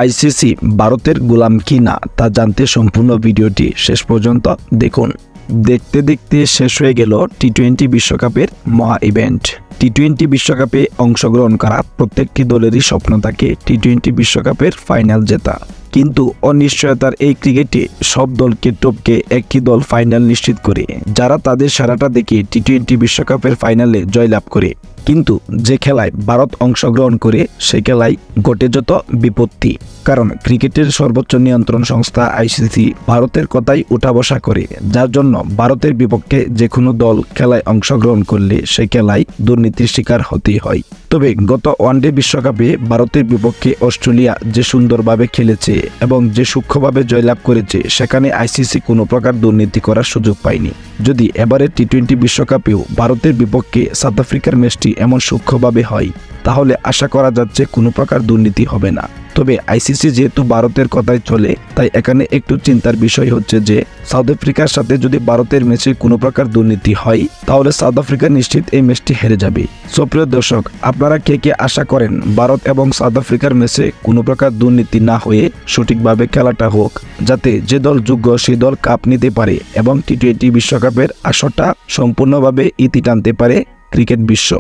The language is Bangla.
আইসিসি ভারতের গোলাম কিনা তা জানতে সম্পূর্ণ ভিডিওটি শেষ পর্যন্ত দেখুন। দেখতে দেখতে শেষ হয়ে গেল টি-20 বিশ্বকাপের মহা ইভেন্ট। টি-20 বিশ্বকাপে অংশগ্রহণ করা প্রত্যেকটি দলেরই স্বপ্ন থাকে টি-20 বিশ্বকাপের ফাইনাল জেতা। কিন্তু অনিশ্চয়তার এই ক্রিকেটে সব দলকে টপকে একটি দল ফাইনাল নিশ্চিত করে, যারা তাদের সারাটা দেখে টি-20 বিশ্বকাপের ফাইনালে জয়লাভ করে। কিন্তু যে খেলায় ভারত অংশগ্রহণ করে সে খেলায় ঘটে যত বিপত্তি। কারণ ক্রিকেটের সর্বোচ্চ নিয়ন্ত্রণ সংস্থা আইসিসি ভারতের কথাই উঠা বসা করে, যার জন্য ভারতের বিপক্ষে যে কোনো দল খেলায় অংশগ্রহণ করলে সে খেলায় দুর্নীতির শিকার হতেই হয়। তবে গত ওয়ানডে বিশ্বকাপে ভারতের বিপক্ষে অস্ট্রেলিয়া যে সুন্দরভাবে খেলেছে এবং যে সূক্ষ্মভাবে জয়লাভ করেছে, সেখানে আইসিসি কোনো প্রকার দুর্নীতি করার সুযোগ পায়নি। যদি এবারের টি-20 বিশ্বকাপেও ভারতের বিপক্ষে সাউথ আফ্রিকার ম্যাচটি এমন সূক্ষ্মভাবে হয়, তাহলে আশা করা যাচ্ছে কোনো প্রকার দুর্নীতি হবে না। তবে আইসিসি যেহেতু ভারতের কথাই চলে, তাই এখানে একটু চিন্তার বিষয় হচ্ছে যে সাউথ আফ্রিকার সাথে যদি ভারতের ম্যাচে কোনো প্রকার দুর্নীতি হয়, তাহলে সাউথ আফ্রিকা নিশ্চিত এই ম্যাচটি হেরে যাবে। প্রিয় দর্শক, আপনারা কে কে আশা করেন ভারত এবং সাউথ আফ্রিকার ম্যাচে কোনো প্রকার দুর্নীতি না হয়ে সঠিকভাবে খেলাটা হোক, যাতে যে দল যোগ্য সেই দল কাপ নিতে পারে এবং টি-20 বিশ্বকাপের আসরটা সম্পূর্ণভাবে ইতি টানতে পারে ক্রিকেট বিশ্ব।